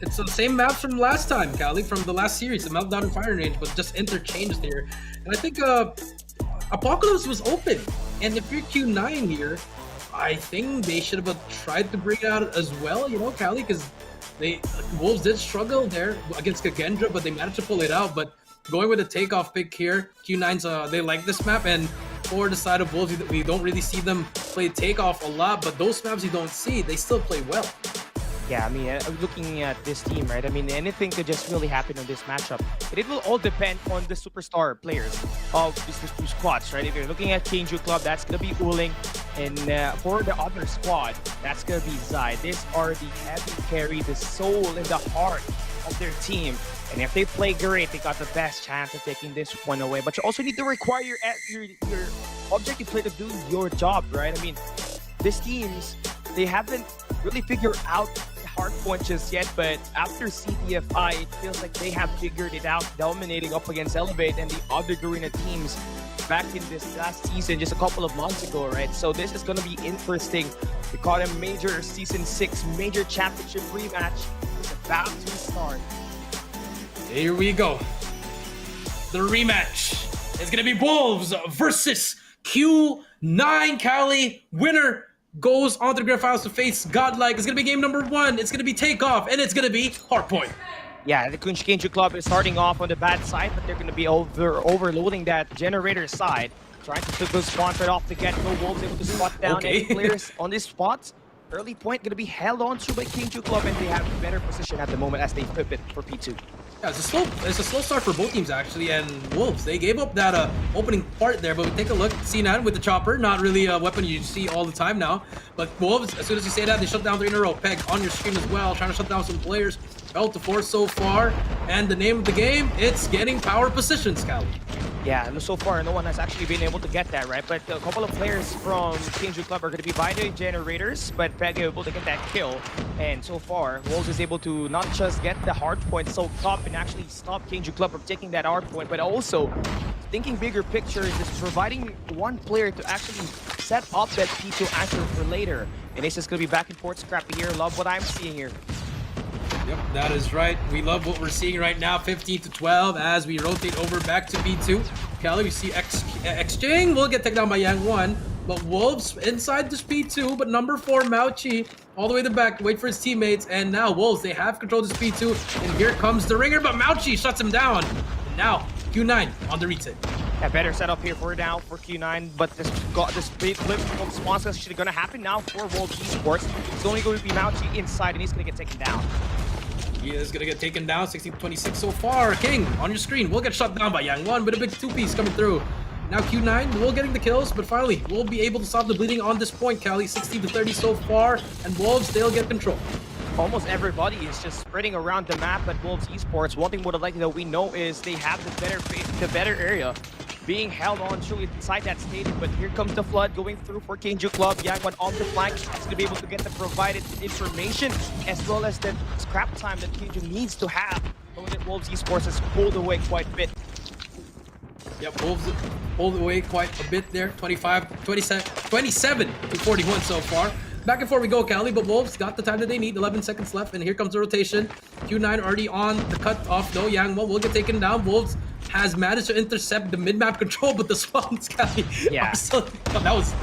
it's the same maps from last time, Cali, from the last series, the Meltdown and Firing Range, but just interchanged there. And I think Apocalypse was open. And if you're Q9 here, I think they should have tried to bring it out as well, Cali, because Wolves did struggle there against Kagendra, but they managed to pull it out. But going with a Takeoff pick here, Q9's, they like this map. And for the side of Wolves, we don't really see them play Takeoff a lot, but those maps you don't see, they still play well. Yeah, I mean, looking at this team, right? I mean, anything could just really happen on this matchup. But it will all depend on the superstar players of these 2 squads, right? If you're looking at Kingju Club, that's going to be Uling. And for the other squad, that's going to be Zai. These are the heavy carry, the soul and the heart of their team. And if they play great, they got the best chance of taking this one away. But you also need to require your objective play to do your job, right? I mean, these teams, they haven't really figured out hard points just yet, but after CTFI, it feels like they have figured it out, dominating up against Elevate and the other Garena teams back in this last season, just a couple of months ago, right? So this is going to be interesting. We call a major Season 6 major championship rematch. It's about to start. Here we go. The rematch is going to be Wolves versus Q9, Cali. Winner goes on to the grand finals to face Godlike. It's going to be game number 1. It's going to be Takeoff, and it's going to be Hardpoint. Yeah, the CKENteam Club is starting off on the bad side, but they're going to be overloading that generator side. Trying to flip those spawns right off the get-go. Wolves able to spot down any players on these spots. Early point going to be held on to by CKENteam Club, and they have a better position at the moment as they flip it for P2. Yeah, it's a slow start for both teams actually, and Wolves, they gave up that opening part there, but we take a look, C9 with the chopper, not really a weapon you see all the time now, but Wolves, as soon as you say that, they shut down 3 in a row. Peg on your screen as well, trying to shut down some players. Fell to 4 so far, and the name of the game, it's getting power positions, Cali. Yeah, so far no one has actually been able to get that, right? But a couple of players from CKENteam Club are going to be by the generators, but Peg able to get that kill. And so far, Wolves is able to not just get the hard point soaked up and actually stop CKENteam Club from taking that hard point, but also thinking bigger picture, just providing one player to actually set up that P2 anchor for later. And it's just going to be back and forth scrappy here. Love what I'm seeing here. Yep, that is right. We love what we're seeing right now. 15-12 as we rotate over back to B2. Cali, we see Xjing will get taken down by Yang1, but Wolves inside this P2, but number 4, Mauchi, all the way to the back to wait for his teammates, and now Wolves, they have control of this P2, and here comes the ringer, but Mauchi shuts him down. And now, Q9 on the retake. A better setup here for now for Q9, but this big flip from spawns is actually going to happen now for Wolves Esports. It's only going to be Mauchi inside, and he's going to get taken down. He is going to get taken down, 16-26 so far. King, on your screen, will get shut down by Yang1 with a big 2-piece coming through. Now Q9 will getting the kills, but finally, we'll be able to stop the bleeding on this point, Cali. 16-30 so far, and Wolves, they'll get control. Almost everybody is just spreading around the map at Wolves Esports. One thing more likely that we know is they have the better area being held on to inside that stadium, but here comes the flood going through for CKENteam Club. Yang1 on the flank is going to be able to get the provided information as well as the scrap time that CKENteam needs to have. Knowing that Wolves Esports has pulled away quite a bit. Yep, Wolves pulled away quite a bit there. 27-41 so far. Back and forth we go, Cali, but Wolves got the time that they need. 11 seconds left, and here comes the rotation. Q9 already on the cut off, though. Yang1 will get taken down. Wolves has managed to intercept the mid-map control, but the spawns, Cali. Yeah. That was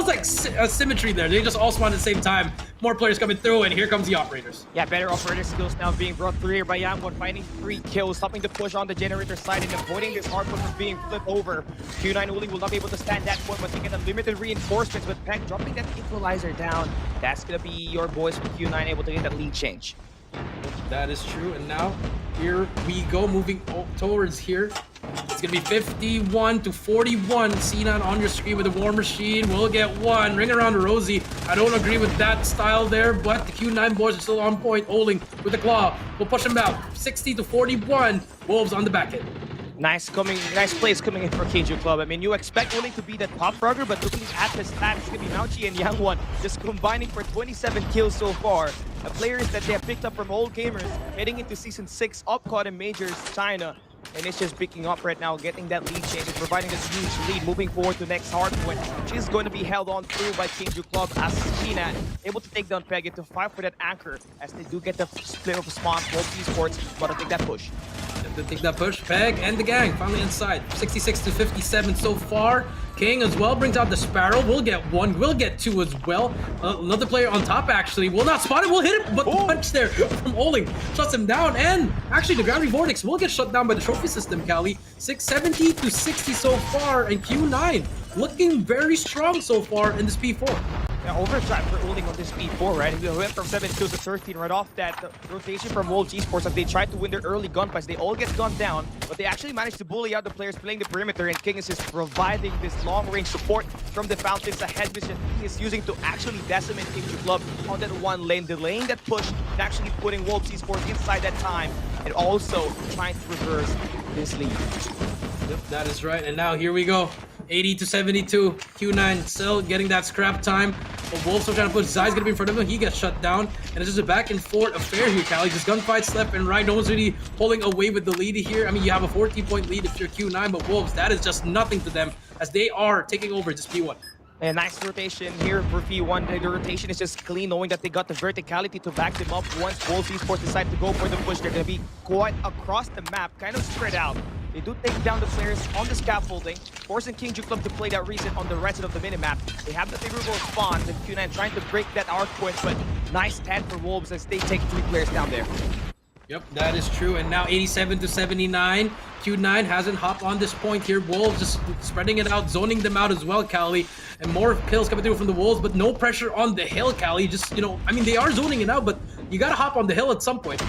like symmetry there. They just all spawned at the same time. More players coming through, and here comes the operators. Yeah, better operator skills now being brought through here by Yang1, finding 3 kills, stopping the push on the generator side and avoiding this hard point from being flipped over. Q9 Uli will not be able to stand that point once they get unlimited reinforcements, with Peg dropping that equalizer down. That's gonna be your boys from Q9 able to get that lead change. That is true, and now here we go, moving towards here. It's gonna be 51-41. C9 on your screen with a War Machine. We'll get one. Ring around Rosie. I don't agree with that style there, but the Q9 boys are still on point. Oling with the claw. We'll push him out. 60-41. Wolves on the back end. Nice plays coming in for CKENteam Club. I mean, you expect Oling to be the top frogger, but looking at the stats, it's gonna be Mauchi and Yang1 just combining for 27 kills so far. Players that they have picked up from old gamers heading into Season 6 of CAHT and Majors China. And it's just picking up right now, getting that lead change and providing this huge lead, moving forward to the next hard point, which is going to be held on through by CKENteam Club as CNAT able to take down Peg to fight for that anchor as they do get the split of spawn. Both Esports got to take that push. To take that push, Peg and the gang finally inside. 66-57 so far. King as well brings out the Sparrow. We'll get one, we'll get two as well. Another player on top actually will not spot it. We'll hit him, but the punch there from Oling shuts him down. And actually the Gravity Vortex will get shut down by the trophy system, Cali. 670-60 so far, and Q9 looking very strong so far in this P4. Yeah, overdrive for Oling on this P4, right? We went from 7 kills to 13 right off that rotation from Wolves Esports as they tried to win their early gunfights. They all get gunned down, but they actually managed to bully out the players playing the perimeter, and King is just providing this long-range support from the fountains ahead, which he is using to actually decimate CKENteam Club on that one lane, delaying that push and actually putting Wolves Esports inside that time, and also trying to reverse this lead. Yep, that is right, and now here we go. 80-72. Q9 still getting that scrap time. But Wolves are trying to push. Zai's gonna be in front of him. He gets shut down. And it's just a back and forth affair here, Cali. Just gunfights left and right. No one's really pulling away with the lead here. I mean, you have a 14-point lead if you're Q9, but Wolves, that is just nothing to them as they are taking over this P1. A nice rotation here for P1. The rotation is just clean, knowing that they got the verticality to back them up. Once Wolves Esports decide to go for the push, they're going to be quite across the map, kind of spread out. They do take down the players on the scaffolding, forcing CKENteam Club to play that reset on the rest of the minimap. They have the favorable spawns, and Q9 trying to break that arc point, but nice 10 for Wolves as they take 3 players down there. Yep, that is true. And now 87 to 79. Q9 hasn't hopped on this point here. Wolves just spreading it out, zoning them out as well, Cali. And more kills coming through from the Wolves, but no pressure on the hill, Cali. Just, you know, I mean, they are zoning it out, but you gotta hop on the hill at some point.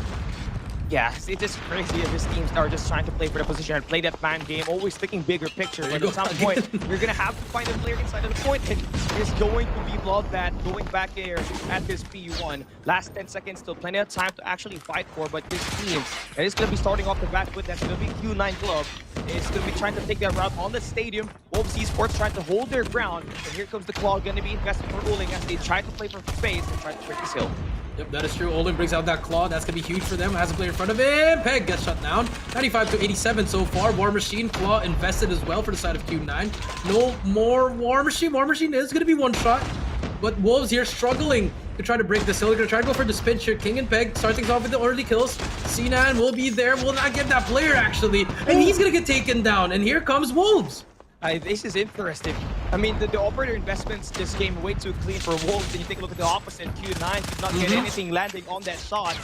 Yeah, it's just crazy that this teams are just trying to play for the position and play that man game, always thinking bigger picture. But at some point, you're going to have to find a player inside of the point, and it's going to be bloodbath going back there at this P1. Last 10 seconds, still plenty of time to actually fight for, but this team, and it's going to be starting off the back foot. That's going to be Q9 Club. It's going to be trying to take that route on the stadium. Wolves Esports trying to hold their ground, and here comes the Claw, going to be invested for Uling as they try to play for space and try to break this hill. Yep, that is true. Olin brings out that claw. That's going to be huge for them. Has a player in front of him. Peg gets shut down. 95 to 87 so far. War Machine, Claw invested as well for the side of Q9. No more War Machine. War Machine is going to be one shot. But Wolves here struggling to try to break this hill. They're going to try to go for the spin here. King and Peg start things off with the early kills. C9 will be there. Will not get that player, actually. And he's going to get taken down. And here comes Wolves. This is interesting. I mean, the operator investments just came way too clean for Wolves. And you take a look at the opposite. Q9 did not get anything landing on that shot.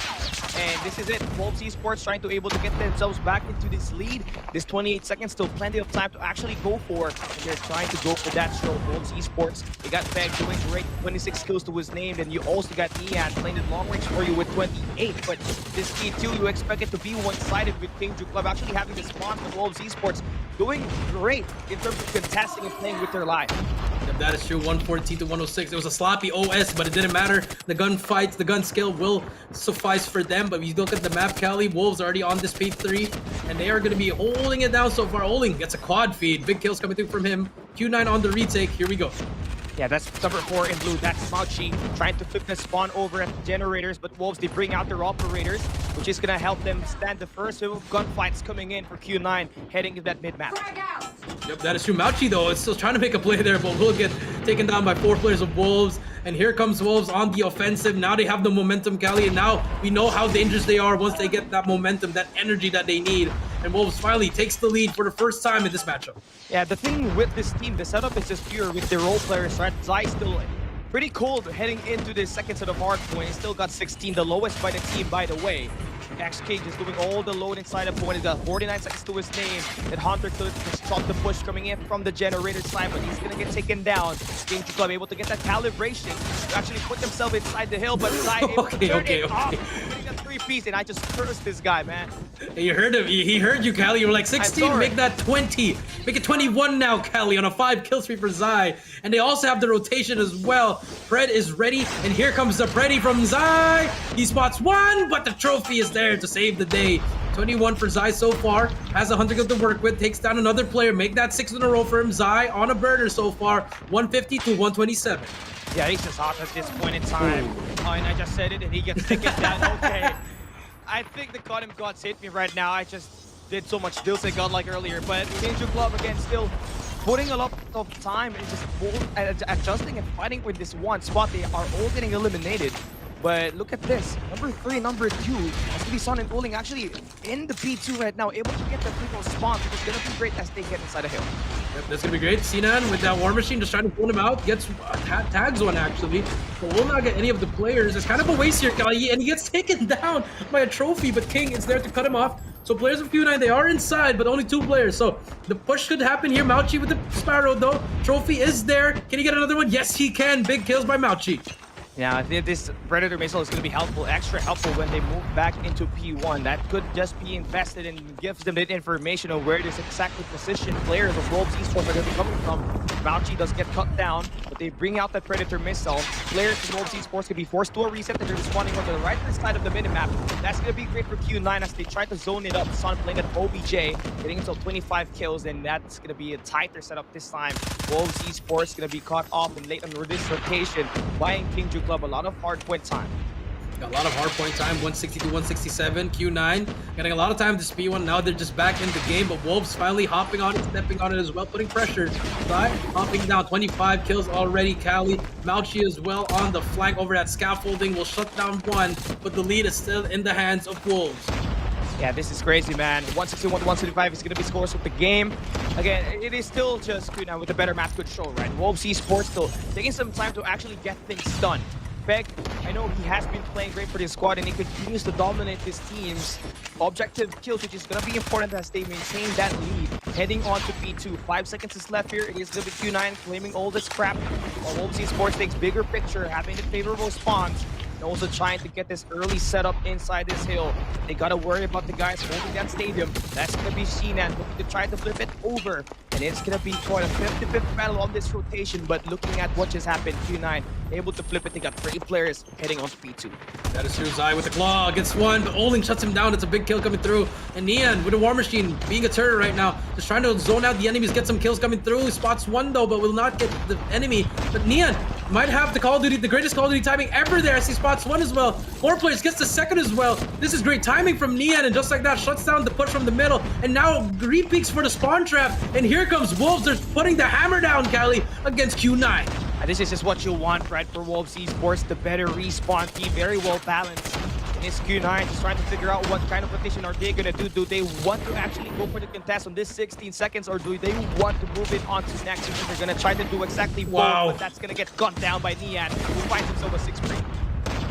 And this is it. Wolves Esports trying to able to get themselves back into this lead. This 28 seconds, still plenty of time to actually go for. And they're trying to go for that stroke. Wolves Esports, they got Peg doing great. 26 kills to his name. And you also got Ian playing it long range for you with 28. But this P2, you expect it to be one-sided with Kingju Club actually having the spawn for Wolves Esports. Doing great in terms of contesting and playing with their life. Yep, that is true. 114 to 106. It was a sloppy OS, but it didn't matter. The gun fights, the gun skill will suffice for them. But if you look at the map, Cali, Wolves are already on this P3, and they are going to be holding it down so far. Oling gets a quad feed. Big kills coming through from him. Q9 on the retake. Here we go. Yeah, that's number 4 in blue. That's Mauchi trying to flip the spawn over at the generators, but Wolves, they bring out their operators, which is going to help them stand the first wave of gunfights coming in for Q9 heading to that mid-map. Yep, that is true. Mauchi, though, is still trying to make a play there, but will get taken down by 4 players of Wolves. And here comes Wolves on the offensive. Now they have the momentum, Cali, and now we know how dangerous they are once they get that momentum, that energy that they need. And Wolves finally takes the lead for the first time in this matchup. Yeah, the thing with this team, the setup is just pure with their role players, right? Zai still pretty cold heading into the second set of hardpoint. He still got 16, the lowest by the team, by the way. XK just doing all the load inside of point. He's got 49 seconds to his name. And Hunter could just stop the push coming in from the generator side, but he's going to get taken down. Kingju Club able to get that calibration to actually put themselves inside the hill, but Zai able to turn it off. Getting a 3-piece, and I just cursed this guy, man. Hey, you heard him. He heard you, Cali. You were like, 16, make that 20. Make it 21 now, Cali, on a 5 kill streak for Zai. And they also have the rotation as well. Fred is ready, and here comes the Freddy from Zai. He spots 1, but the trophy is there to save the day. 21 for Zai so far. Has 100 kills to work with. Takes down another player. Make that 6 in a row for him. Zai on a burner so far. 150 to 127. Yeah, he's just hot at this point in time. Oh, and I just said it, and he gets taken down. Okay. I think the Gotham Gods hit me right now. I just did so much Dilsey Godlike earlier, but Kingju Club again still putting a lot of time and just adjusting and fighting with this one spot. They are all getting eliminated. But look at this. Number 3, number 2. As we saw in Uling actually in the P2 right now, able to get the people spawn, which is going to be great as they get inside the hill. Yep, that's going to be great. Sinan with that War Machine just trying to pull him out. Gets tags one actually. But will not get any of the players. It's kind of a waste here, Kali. And he gets taken down by a trophy, but King is there to cut him off. So players of Q9, they are inside, but only 2 players. So the push could happen here. Mauchi with the Sparrow though. Trophy is there. Can he get another one? Yes, he can. Big kills by Mauchi. Yeah, this Predator missile is going to be helpful, extra helpful when they move back into P1. That could just be invested and gives them the information of where this exactly positioned players of Wolves Esports are going to be coming from. Mauchi does get cut down, but they bring out that Predator missile. Players from Wolves Esports can be forced to a reset, and they're responding on the right side of the minimap. That's going to be great for Q9 as they try to zone it up. Son playing at OBJ, getting until 25 kills, and that's going to be a tighter setup this time. Wolves Esports going to be caught off and late on this rotation, buying Kingju Club a lot of hardpoint time. Got a lot of hardpoint time, 160 to 167. Q9 getting a lot of time to speed one. Now they're just back in the game, but Wolves finally hopping on it, stepping on it as well, putting pressure. Zai hopping down, 25 kills already. Cali, Mauchi as well on the flank over that scaffolding will shut down 1, but the lead is still in the hands of Wolves. Yeah, this is crazy, man. 161 to 175 is going to be scores with the game. Again, it is still just Q9 with a better map could show, right? Wolves Esports still taking some time to actually get things done. Peg, I know he has been playing great for this squad and he continues to dominate his team's objective kills, which is going to be important as they maintain that lead. Heading on to P2. 5 seconds is left here. It is going to be Q9 claiming all this crap. While Wolves Esports takes bigger picture, having the favorable spawns. And also trying to get this early setup inside this hill. They gotta worry about the guys holding that stadium. That's gonna be Sinan looking to try to flip it over. And it's gonna be quite a 50-50 battle on this rotation, but looking at what just happened, Q9 able to flip it. They got 3 players heading on to P2. That is true. Zai with the claw gets one, but Oling shuts him down. It's a big kill coming through. And Neon with a War Machine being a turret right now. Just trying to zone out the enemies, get some kills coming through. He spots one though, but will not get the enemy. But Neon might have the Call of Duty, the greatest Call of Duty timing ever there as he spots one as well. 4 players, gets the second as well. This is great timing from Neon, and just like that, shuts down the push from the middle. And now re-peeks for the spawn trap. And here comes Wolves. They're putting the hammer down, Cali, against Q9. This is just what you want, right, for Wolves Esports. The better respawn team, very well balanced. And it's Q9 just trying to figure out what kind of rotation are they gonna do. Do they want to actually go for the contest on this 16 seconds, or do they want to move it on to next? Because they're gonna try to do exactly both, but that's gonna get gunned down by Neon, who finds himself a 6 free.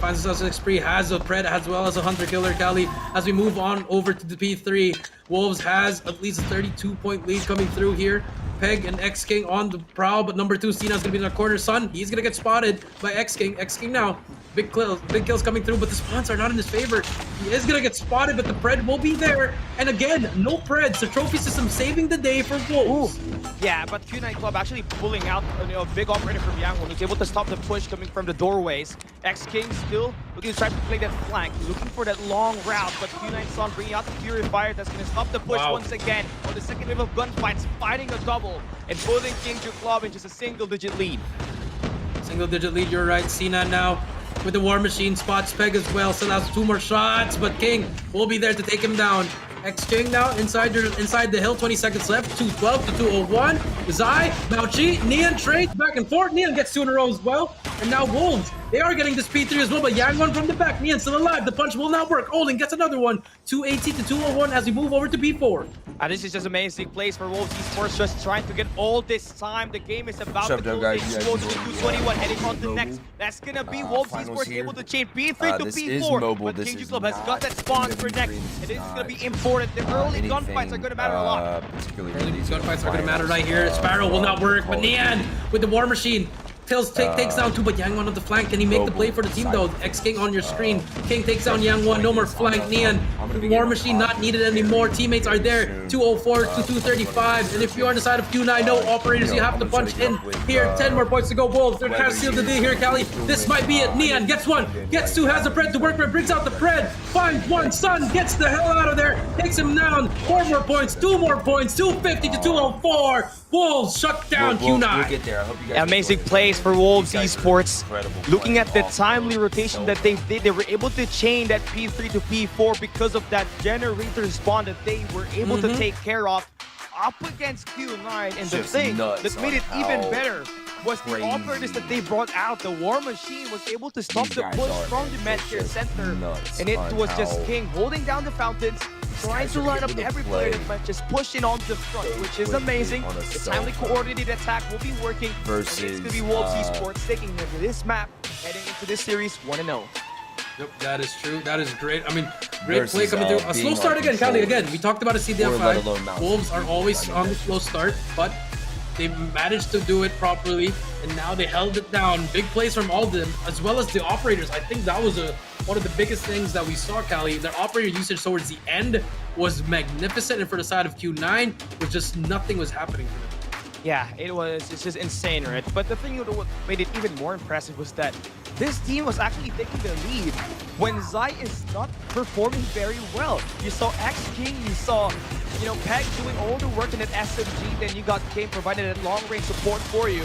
Finds himself a 6 free, has a Pred as well as a Hunter Killer, Cali. As we move on over to the P3, Wolves has at least a 32-point lead coming through here. Peg and X-King on the prowl, but number 2, Cena's gonna be in the corner. Sun, he's gonna get spotted by X-King. X-King now, big kills coming through, but the spawns are not in his favor. He is gonna get spotted, but the Pred will be there. And again, no Preds. The trophy system saving the day for Wolves. Ooh. Yeah, but Q9 Club actually pulling out a big operator from Yangwon, who's able to stop the push coming from the doorways. X-King still looking to try to play that flank, looking for that long route, but Q9 Sun bringing out the Purifier that's going to stop the push once again. On the second wave of gunfights, fighting a double and pulling Kingju Club in just a single-digit lead. Single-digit lead, you're right. Cena now with the War Machine, spots Peg as well, still has 2 more shots, but King will be there to take him down. X-King now inside the hill, 20 seconds left, 212 to 201. Zai, Mauchi, Neon trades back and forth. Neon gets 2 in a row as well. And now Wolves, they are getting this P3 as well, but Yangwon from the back. Neon still alive. The punch will not work. Oling gets another one. 280 to 201 as we move over to P4. This is just amazing plays for Wolves Esports, just trying to get all this time. The game is about to go. They explode to 221, heading on to next. That's gonna be Wolves Esports able to change P3 to P4. But Kingju Club has got that spawn for next, and this is gonna be important. The early gunfights are gonna matter a lot. Early gunfights are gonna matter right here. Sparrow will not work, but Neon with the War Machine. Takes down 2, but Yangwon on the flank. Can he make the play for the team though? X-King on your screen. King takes down Yangwon. No more flank. Neon. War Machine not needed anymore. Teammates are there. 204 to 235. And if you're on the side of Q9, no operators, you have to punch in here. 10 more points to go. Wolves, they're trying to seal the deal here, Cali. This might be it. Neon gets 1, gets 2, has a Pred to work with, brings out the Pred, finds 1. Sun gets the hell out of there, takes him down. 4 more points, 2 more points, 250 to 204. Wolves shut down Q9. We'll get there. I hope you guys amazing plays for Wolves Esports. Looking at the timely rotation that they did, they were able to chain that P3 to P4 because of that generator spawn that they were able to take care of up against Q9. And the thing that made it even better was the operators that they brought out. The War Machine was able to stop the push from the Medcare Center. And it was just King holding down the fountains, trying to line up every player that might just push in on the front, which is amazing. The timely coordinated attack will be working. Versus it's going to be Wolves Esports taking into this map, heading into this series 1-0. Yep, that is true. That is great. I mean, great play coming through. A slow start again, Cali. Again, we talked about a CDF5. Wolves are always on the slow start, but they managed to do it properly, and now they held it down. Big plays from all of them, as well as the operators. I think that was one of the biggest things that we saw, Cali. Their operator usage towards the end was magnificent, and for the side of Q9, was just nothing was happening for them. Yeah, it's just insane, right? But the thing that made it even more impressive was that this team was actually taking the lead when Zai is not performing very well. You saw X-King, you saw, Peg doing all the work in that SMG, then you got Kane providing that long-range support for you.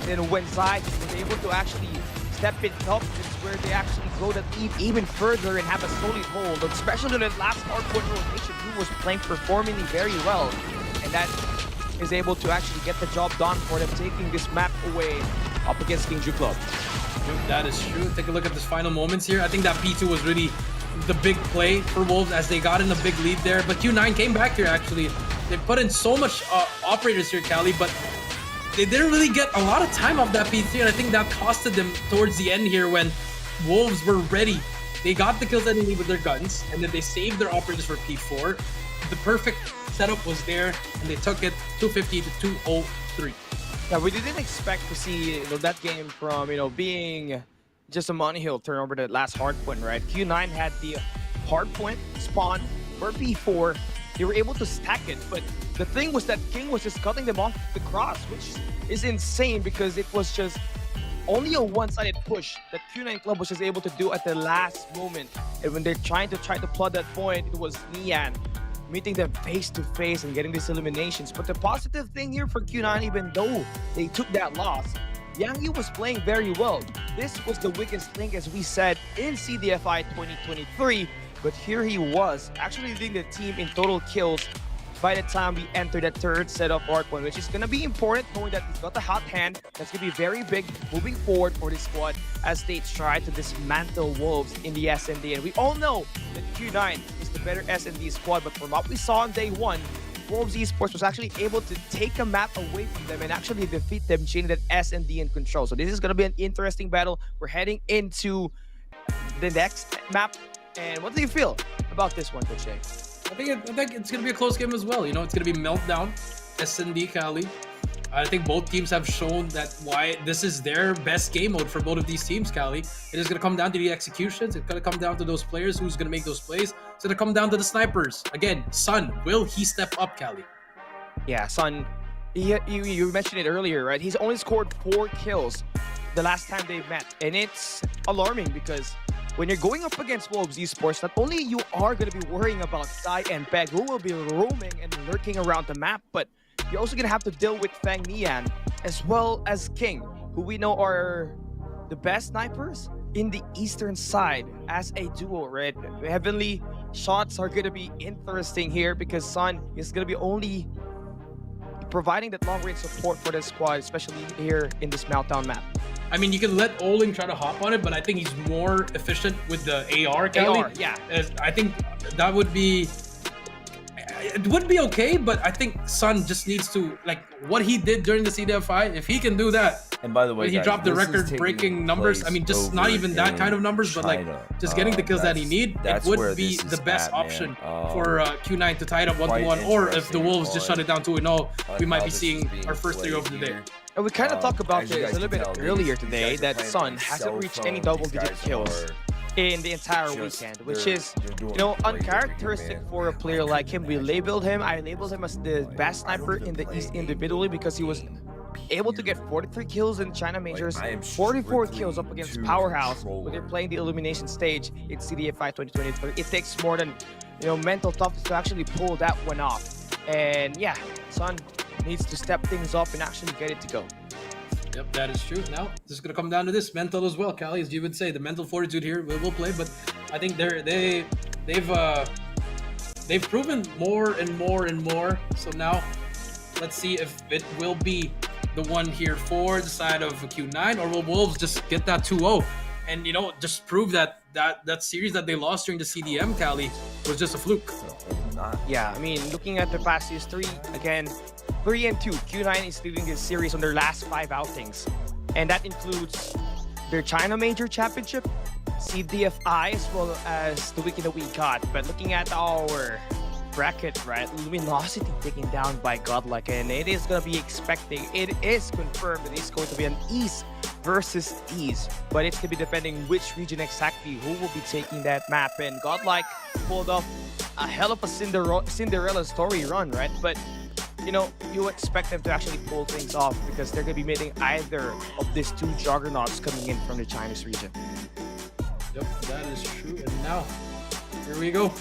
And when Zai was able to actually step it up, it's where they actually grow that lead even further and have a solid hold, especially in that last hardcore rotation. He was performing very well, and that is able to actually get the job done for them, taking this map away up against Kingju Club. That is true. Take a look at this final moments here. I think that P2 was really the big play for Wolves as they got in a big lead there. But Q9 came back here, actually. They put in so much operators here, Cali, but they didn't really get a lot of time off that P3, and I think that costed them towards the end here when Wolves were ready. They got the kills that they need with their guns, and then they saved their operators for P4. The perfect setup was there, and they took it 250 to 203. Yeah, we didn't expect to see that game from being just a money hill turnover that last hard point, right? Q9 had the hard point spawn for P4. They were able to stack it, but the thing was that King was just cutting them off the cross, which is insane because it was just only a one-sided push that Q9 Club was just able to do at the last moment. And when they're trying to plot that point, it was Nian meeting them face to face and getting these eliminations. But the positive thing here for Q9, even though they took that loss, Yang Yu was playing very well. This was the weakest link, as we said, in CDFI 2023. But here he was, actually leading the team in total kills by the time we enter that third set of hard point, which is going to be important, knowing that he's got the hot hand. That's going to be very big moving forward for this squad as they try to dismantle Wolves in the SND. And we all know that Q9 is the better SND squad, but from what we saw on day one, Wolves Esports was actually able to take a map away from them and actually defeat them, chaining that SND in control. So this is going to be an interesting battle. We're heading into the next map. And what do you feel about this one, Coach Jay? I think it's going to be a close game as well. It's going to be Meltdown, SND Cali. I think both teams have shown that why this is their best game mode for both of these teams, Cali. It is going to come down to the executions. It's going to come down to those players. Who's going to make those plays? It's going to come down to the snipers. Again, Sun, will he step up, Cali? Yeah, Sun, you mentioned it earlier, right? He's only scored 4 kills the last time they met. And it's alarming because when you're going up against Wolves Esports, not only you are going to be worrying about Sai and Peg, who will be roaming and lurking around the map, but you're also going to have to deal with Fang Nian, as well as King, who we know are the best snipers in the eastern side as a duo, right? Heavenly shots are going to be interesting here because Sun is going to be only providing that long-range support for the squad, especially here in this Meltdown map. I mean, you can let Oling try to hop on it, but I think he's more efficient with the AR, Cali. AR, yeah. I think that would be... It would be okay, but I think Sun just needs to, like, what he did during the CDFI, if he can do that. And by the way, he guys, dropped the record-breaking numbers. I mean, just not even that kind of numbers, but like just getting the kills that he need. It would be the best option for Q9 to tie it up 1-1, or if the Wolves just shut it down 2-0, we might be seeing our first 3 over the day. And we kind of talked about this a little bit earlier today, that Sun hasn't reached any double-digit kills in the entire weekend, which is, uncharacteristic for a player like him. I labeled him as the best sniper in the East individually because he was able to get 43 kills in China Majors, 44 kills up against Powerhouse when they're playing the elimination stage in CDFI 2023. It takes more than, mental toughness to actually pull that one off. And yeah, Sun needs to step things up and actually get it to go. Yep, that is true. Now, this is going to come down to this mental as well, Cali, as you would say. The mental fortitude here will play, but I think they've proven more and more and more. So now, let's see if it will be the one here for the side of Q9, or will Wolves just get that 2-0 and, just prove that series that they lost during the CDM, Cali, was just a fluke. Yeah, I mean, looking at the past history, again, 3-2. Q9 is leading this series on their last 5 outings. And that includes their China Major Championship, CDFI, as well as the weekend that we got. But looking at our bracket, right, Luminosity taken down by Godlike, and it is going to be it is confirmed that it's going to be an East versus East. But it's going to be depending which region exactly who will be taking that map. And Godlike pulled off a hell of a Cinderella story run, right? But you expect them to actually pull things off because they're going to be meeting either of these 2 juggernauts coming in from the Chinese region. Yep, that is true. And now, here we go.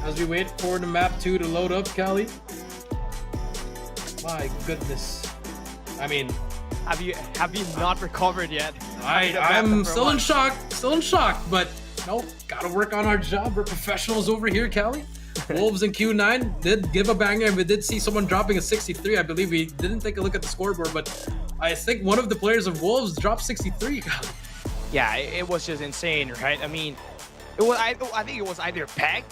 As we wait for the map 2 to load up, Cali. My goodness. I mean... Have you not recovered yet? I'm still in shock. But no, gotta work on our job. We're professionals over here, Cali. Wolves and Q9 did give a banger, and we did see someone dropping a 63. I believe we didn't take a look at the scoreboard, but I think one of the players of Wolves dropped 63. Yeah, it was just insane, right? I mean, I think it was either Peg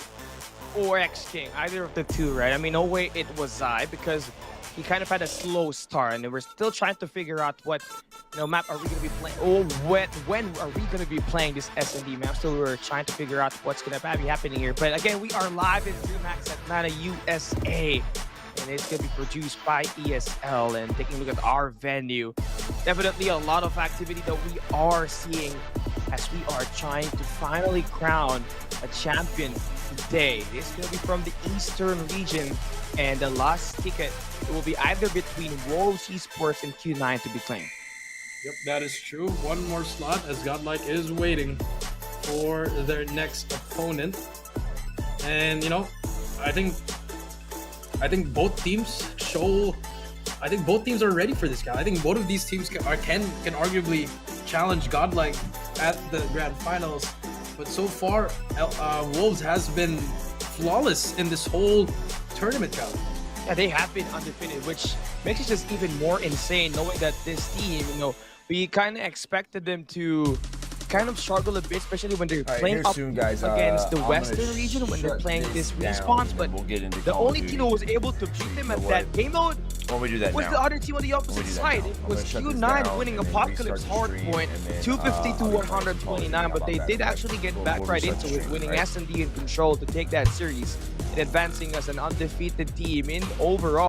or X King, either of the 2, right? I mean, no way it was Zai, because he kind of had a slow start, and we're still trying to figure out what map are we going to be playing, or when are we going to be playing this S&D map. So we're trying to figure out what's going to be happening here. But again, we are live in DreamHack Atlanta, USA, and it's going to be produced by ESL. And taking a look at our venue, definitely a lot of activity that we are seeing as we are trying to finally crown a champion today. It's going to be from the Eastern region, and the last ticket will be either between Wolves Esports and Q9 to be claimed. Yep, that is true. One more slot as Godlike is waiting for their next opponent. And I think both teams show. I think both teams are ready for this guy. I think both of these teams can arguably challenge Godlike at the grand finals. But so far, Wolves has been flawless in this whole tournament challenge. Yeah, they have been undefeated, which makes it just even more insane knowing that this team, we kind of expected them to kind of struggle a bit, especially when they're playing up against the Western region, when they're playing this respawns. But the only team who was able to beat them at that game mode was the other team on the opposite side. It was Q9 winning Apocalypse Hardpoint 250 to 129, but they did actually get back right into it, winning S&D in control to take that series and advancing as an undefeated team in overall.